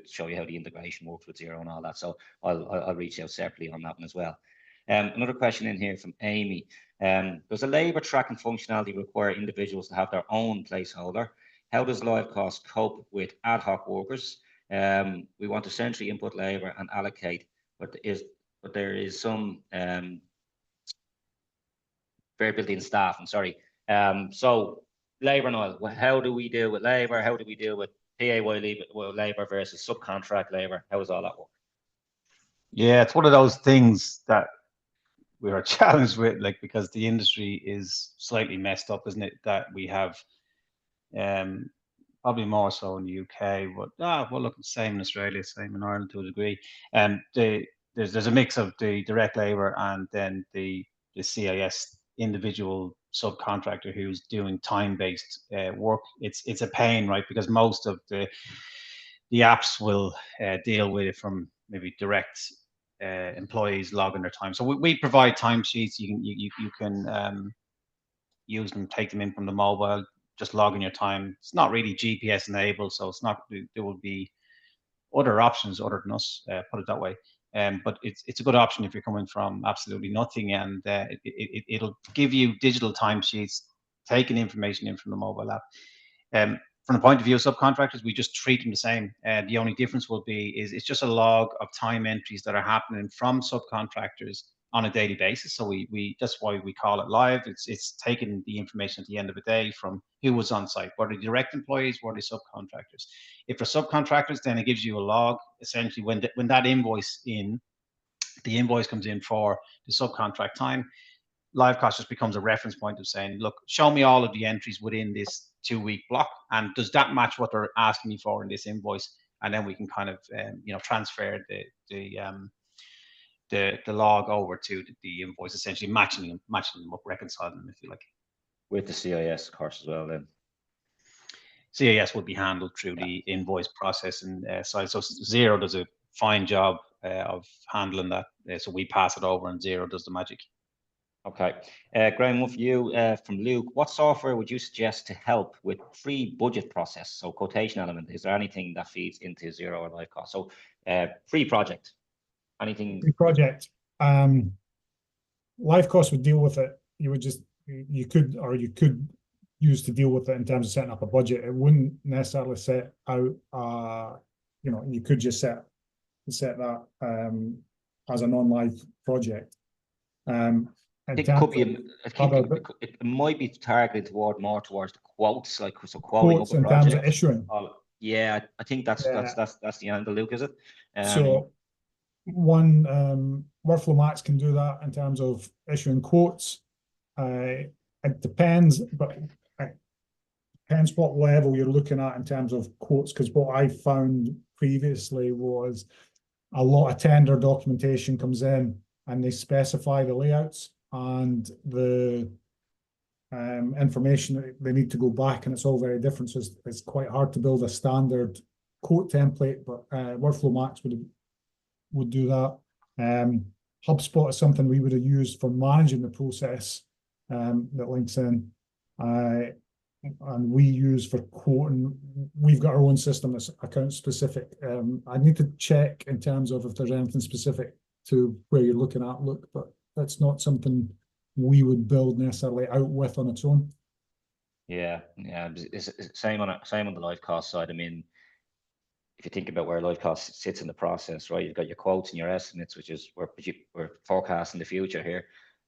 show you how the integration works with Xero and all that. So I'll reach out separately on that one as well. Another question in here from Amy. Does a labour tracking functionality require individuals to have their own placeholder? How does LiveCosts cope with ad hoc workers? We want to centrally input labour and allocate, but there is some variability in staff. I'm sorry. So labour, Niall, how do we deal with labour? How do we deal with PAY labour versus subcontract labour? How does all that work? Yeah, it's one of those things that we are challenged with, because the industry is slightly messed up, isn't it? That we have, probably more so in the UK, but well, look, same in Australia, same in Ireland to a degree. There's a mix of the direct labour and then the CIS individual subcontractor who's doing time-based work. It's a pain, right? Because most of the apps will deal with it from maybe direct employees logging their time. So we provide timesheets. You can use them, take them in from the mobile, just log in your time. It's not really GPS enabled, so it's not. There will be other options other than us, put it that way. But it's a good option if you're coming from absolutely nothing, and it'll give you digital timesheets, taking information in from the mobile app. From the point of view of subcontractors, we just treat them the same. The only difference will be it's just a log of time entries that are happening from subcontractors on a daily basis. So that's why we call it live. It's taking the information at the end of the day from who was on site. Were they direct employees? Were they subcontractors? If they're subcontractors, then it gives you a log. Essentially, when that invoice comes in for the subcontract time, LiveCosts just becomes a reference point of saying, look, show me all of the entries within this 2-week block, and does that match what they're asking me for in this invoice? And then we can kind of transfer the log over to the invoice, essentially matching them up, reconciling them, if you like. With the CIS course as well, then. CIS will be handled through the invoice processing side. So Xero does a fine job of handling that. So we pass it over, and Xero does the magic. Okay. Graeme, one for you from Luke. What software would you suggest to help with pre-budget process? So quotation element, is there anything that feeds into Xero or LiveCosts? So pre-project, anything? Pre-project. LiveCosts would deal with it. You could use to deal with it in terms of setting up a budget. It wouldn't necessarily set out, you could just set that as a non-live project. It might be targeted more towards the quotes, like so quoting quotes up a in project. terms of issuing. Yeah, I think that's the angle, Luke, is it? So one Workflow Max can do that in terms of issuing quotes. It depends, but it depends what level you're looking at in terms of quotes. Because what I found previously was a lot of tender documentation comes in and they specify the layouts and the information that they need to go back, and it's all very different. So it's quite hard to build a standard quote template, but Workflow Max would do that. HubSpot is something we would have used for managing the process that links in. And we use for quoting, we've got our own system that's account specific. I need to check in terms of if there's anything specific to where you're looking at, but that's not something we would build necessarily out with on its own. Yeah, it's same on the LiveCosts side. I mean, if you think about where LiveCosts sits in the process, right? You've got your quotes and your estimates, which is we're forecasting the future here.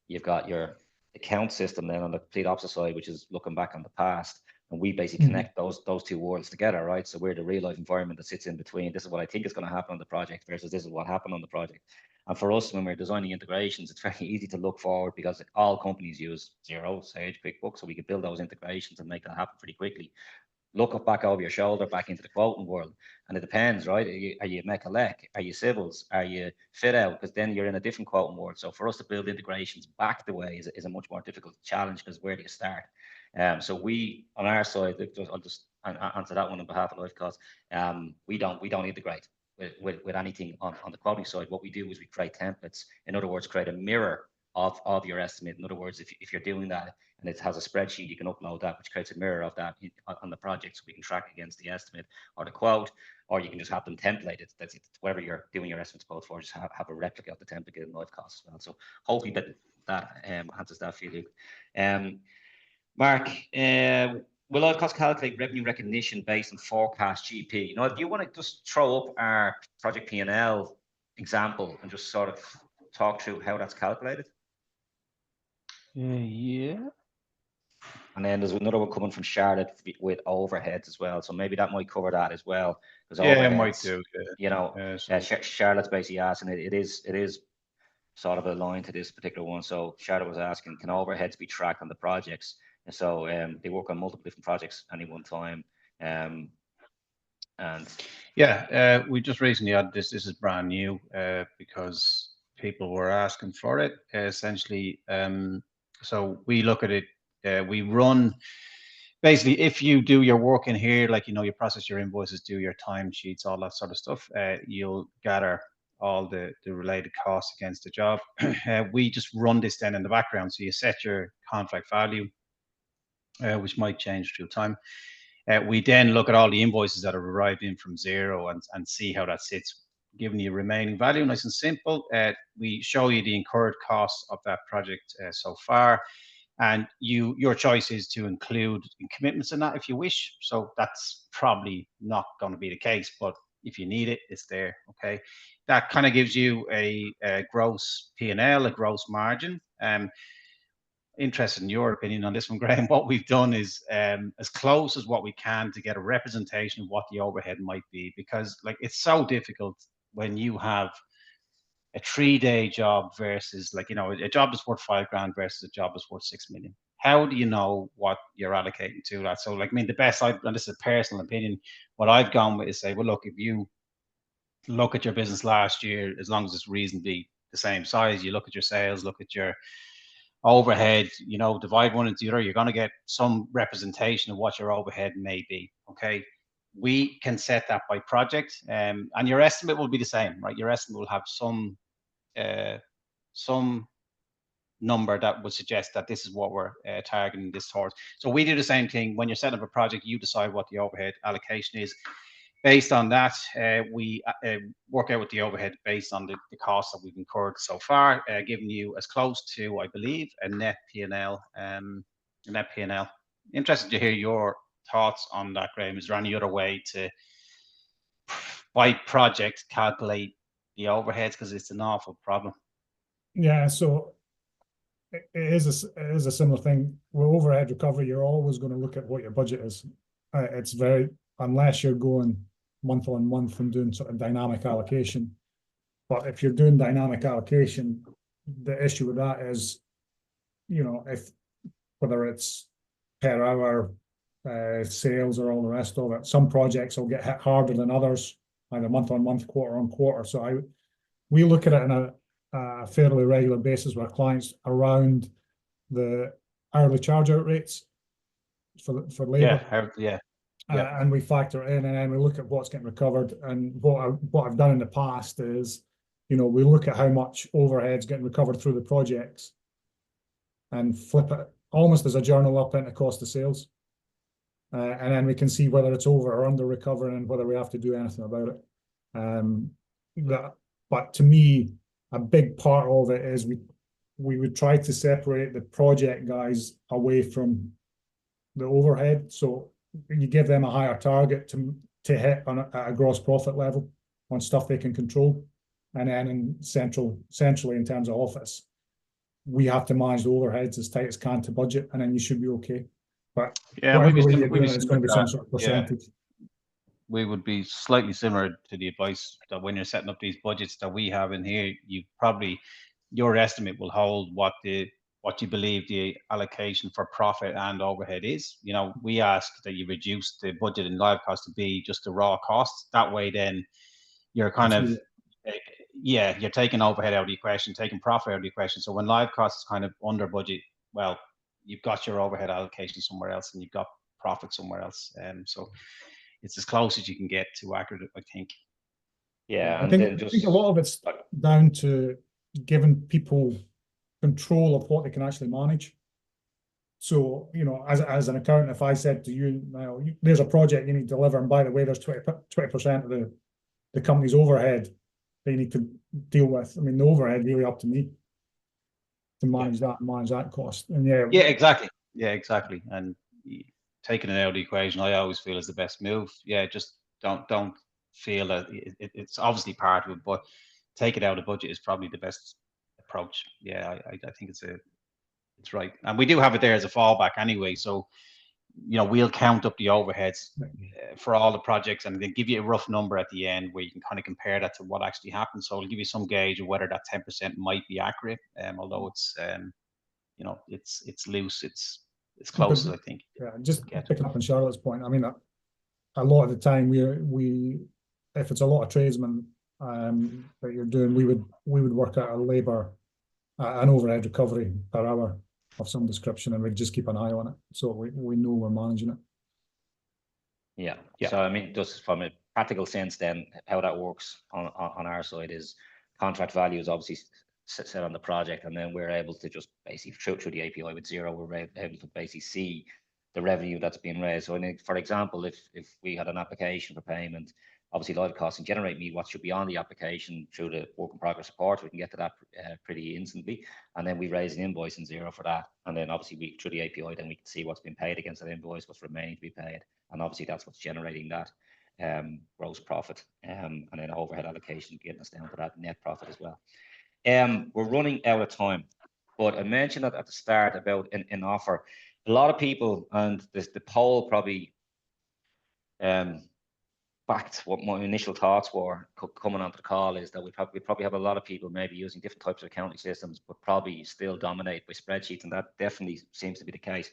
You've got your account system then on the complete opposite side, which is looking back on the past. And we basically connect those two worlds together, right? So we're the real life environment that sits in between. This is what I think is going to happen on the project versus this is what happened on the project. And for us, when we're designing integrations, it's very easy to look forward because all companies use Xero, Sage, QuickBooks, so we can build those integrations and make that happen pretty quickly. Look up back over your shoulder, back into the quoting world. And it depends, right? Are you Mechalec? Are you civils? Are you fit out? Because then you're in a different quoting world. So for us to build integrations back the way is a much more difficult challenge, because where do you start? So we, on our side, I'll just answer that one on behalf of LiveCosts. We don't integrate with anything on the quoting side. What we do is we create templates. In other words, create a mirror of your estimate. In other words, if you're doing that and it has a spreadsheet, you can upload that, which creates a mirror of that on the project, so we can track against the estimate or the quote, or you can just have them templated. That's it. Wherever you're doing your estimates quote for, just have a replica of the template in LiveCosts as well. So hopefully that answers that for you. Mark, will LiveCosts calculate revenue recognition based on forecast GP? Now, if you want to just throw up our project P&L example and just sort of talk through how that's calculated. Yeah. And then there's another one coming from Charlotte with overheads as well. So maybe that might cover that as well. Because yeah, it might do. You know, Charlotte's basically asking it is sort of aligned to this particular one. So Charlotte was asking, can overheads be tracked on the projects? And so they work on multiple different projects at any one time. And yeah, we just recently had this. This is brand new because people were asking for it essentially. So we look at it. We run basically, if you do your work in here, like, you know, you process your invoices, do your timesheets, all that sort of stuff, you'll gather all the related costs against the job. We just run this then in the background. So you set your contract value, which might change through time. We then look at all the invoices that have arrived in from Xero and see how that sits, giving you remaining value, nice and simple. We show you the incurred costs of that project so far. And your choice is to include commitments in that if you wish. So that's probably not going to be the case, but if you need it, it's there. Okay, that kind of gives you a gross P&L, a gross margin. Interested in your opinion on this one, Graeme. What we've done is as close as what we can to get a representation of what the overhead might be, because like it's so difficult when you have a 3-day job versus, like, you know, a job that's worth $5,000 versus a job that's worth 6 million. How do you know what you're allocating to that? So, like, I mean, the best, and this is a personal opinion, what I've gone with is say, well, look, if you look at your business last year, as long as it's reasonably the same size, you look at your sales, look at your overhead, you know, divide one into the other, you're going to get some representation of what your overhead may be. Okay. We can set that by project, and your estimate will be the same, right? Your estimate will have some number that would suggest that this is what we're targeting this towards. So we do the same thing. When you're setting up a project, you decide what the overhead allocation is. Based on that, we work out with the overhead based on the costs that we've incurred so far, giving you as close to, I believe, a net P&L. Interested to hear your thoughts on that, Graeme. Is there any other way to, by project, calculate the overheads, because it's an awful problem? Yeah, so it is a similar thing. With overhead recovery, you're always going to look at what your budget is. It's very, unless you're going month on month and doing sort of dynamic allocation. But if you're doing dynamic allocation, the issue with that is, you know, whether it's per hour sales or all the rest of it, some projects will get hit harder than others, either month on month, quarter on quarter. So we look at it on a fairly regular basis with our clients around the hourly charge out rates for labour. And we factor in, and then we look at what's getting recovered. And what I've done in the past is, you know, we look at how much overhead's getting recovered through the projects and flip it almost as a journal up into cost of sales. And then we can see whether it's over or under recovering and whether we have to do anything about it. But to me, a big part of it is we would try to separate the project guys away from the overhead. So you give them a higher target to hit at a gross profit level on stuff they can control. And then centrally in terms of office, we have to manage the overheads as tight as can to budget, and then you should be okay. But whatever way you're doing it, it's going to be some sort of percentage. We would be slightly similar to the advice that when you're setting up these budgets that we have in here, your estimate will hold what you believe the allocation for profit and overhead is. You know, we ask that you reduce the budget in LiveCosts to be just the raw costs. That way, then you're kind of, you're taking overhead out of the equation, taking profit out of the equation. So when LiveCosts is kind of under budget, well, you've got your overhead allocation somewhere else and you've got profit somewhere else. So it's as close as you can get to accurate, I think. Yeah, I think a lot of it's down to giving people control of what they can actually manage. So, you know, as an accountant, if I said to you, now there's a project you need to deliver, and by the way, there's 20% of the company's overhead they need to deal with. I mean, the overhead really up to me to manage that and manage that cost. And exactly. And taking it out of the equation, I always feel is the best move. Just don't feel that it's obviously part of it, but take it out of budget is probably the best approach. I think it's right, and we do have it there as a fallback anyway. So, you know, we'll count up the overheads for all the projects and then give you a rough number at the end where you can kind of compare that to what actually happened. So it'll give you some gauge of whether that 10% might be accurate. Although it's you know, it's loose, it's close, I think. Just picking up on Charlotte's point, I mean, a lot of the time we if it's a lot of tradesmen that you're doing, we would work out a labour an overhead recovery per hour of some description, and we just keep an eye on it, so we know we're managing it. Yeah. So I mean, just from a practical sense, then how that works on our side is contract value is obviously set on the project, and then we're able to just basically through the API with Xero, we're able to basically see the revenue that's being raised. So, for example, if we had an application for payment, obviously LiveCosts can generate me what should be on the application through the work in progress report. We can get to that pretty instantly, and then we raise an invoice in Xero for that, and then obviously through the API, then we can see what's been paid against that invoice, what's remaining to be paid, and obviously that's what's generating that gross profit, and then overhead allocation getting us down to that net profit as well. We're running out of time, but I mentioned at the start about an offer. A lot of people, and the poll probably backed what my initial thoughts were coming onto the call, is that we probably have a lot of people maybe using different types of accounting systems, but probably still dominated by spreadsheets, and that definitely seems to be the case.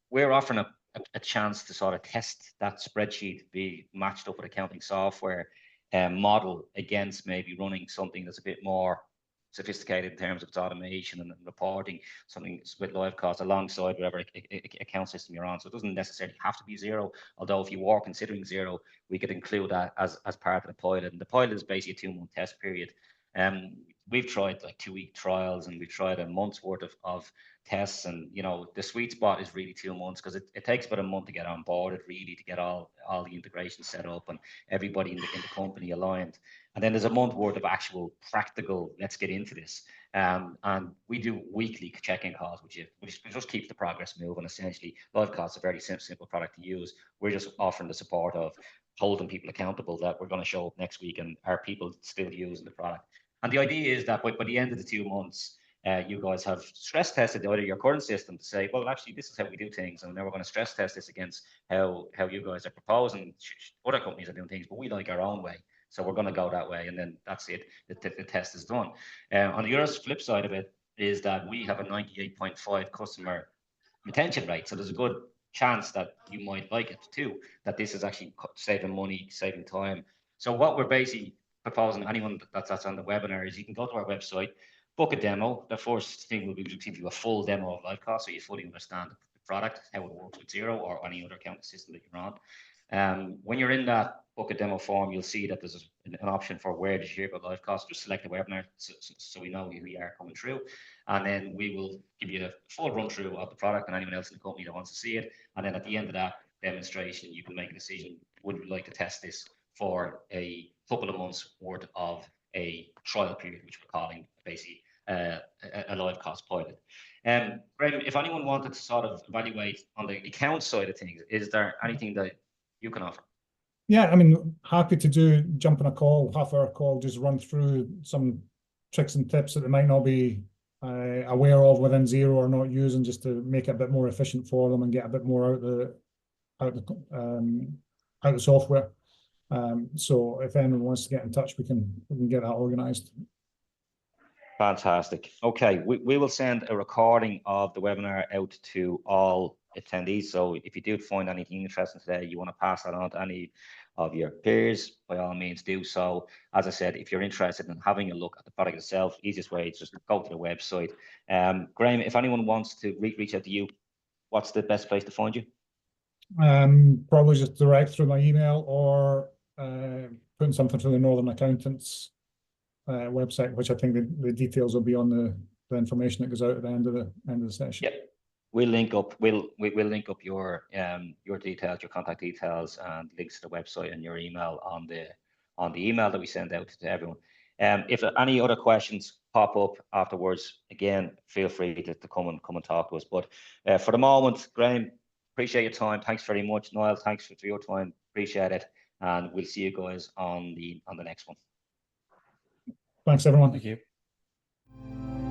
We're offering a chance to sort of test that spreadsheet, be matched up with accounting software model against maybe running something that's a bit more sophisticated in terms of its automation and reporting, something with LiveCosts alongside whatever account system you're on. So it doesn't necessarily have to be Xero, although if you are considering Xero, we could include that as part of the pilot. And the pilot is basically a 2-month test period. We've tried like 2-week trials, and we've tried a month's worth of tests, and you know, the sweet spot is really 2 months, because it takes about a month to get on board, really, to get all the integration set up and everybody in the company aligned. And then there's a month worth of actual practical, let's get into this. And we do weekly check-in calls, which just keeps the progress moving. Essentially, LiveCosts is a very simple product to use. We're just offering the support of holding people accountable that we're going to show up next week and are people still using the product. And the idea is that by the end of the 2 months, you guys have stress tested either your current system to say, well, actually, this is how we do things, and then we're going to stress test this against how you guys are proposing. Other companies are doing things, but we like our own way, so we're going to go that way, and then that's it. The test is done. On the other flip side of it is that we have a 98.5 customer retention rate, so there's a good chance that you might like it too, that this is actually saving money, saving time. So what we're basically proposing anyone that's on the webinar is you can go to our website, book a demo. The first thing will be to give you a full demo of LiveCosts so you fully understand the product, how it works with Xero or any other accounting system that you're on. When you're in that book a demo form, you'll see that there's an option for where did you hear about LiveCosts. Just select the webinar so we know who you are coming through, and then we will give you a full run through of the product and anyone else in the company that wants to see it. And then at the end of that demonstration, you can make a decision: would we like to test this for a couple of months worth of a trial period, which we're calling basically a LiveCosts pilot. Graeme, if anyone wanted to sort of evaluate on the account side of things, is there anything that you can offer? Yeah, I mean, happy to jump on a call, half-hour call, just run through some tricks and tips that they might not be aware of within Xero or not using, just to make it a bit more efficient for them and get a bit more out the software. So if anyone wants to get in touch, we can get that organized. Fantastic. Okay, we will send a recording of the webinar out to all attendees. So if you do find anything interesting today, you want to pass that on to any of your peers, by all means do so. As I said, if you're interested in having a look at the product itself, easiest way is just go to the website. Graeme, if anyone wants to reach out to you, what's the best place to find you? Probably just direct through my email or putting something through the Northern Accountants website, which I think the details will be on the information that goes out at the end of the session. Yep. We'll link up. We'll link up your details, your contact details, and links to the website and your email on the email that we send out to everyone. If any other questions pop up afterwards, again, feel free to come and talk to us. But for the moment, Graeme, appreciate your time. Thanks very much, Niall. Thanks for your time. Appreciate it, and we'll see you guys on the next one. Thanks, everyone. Thank you.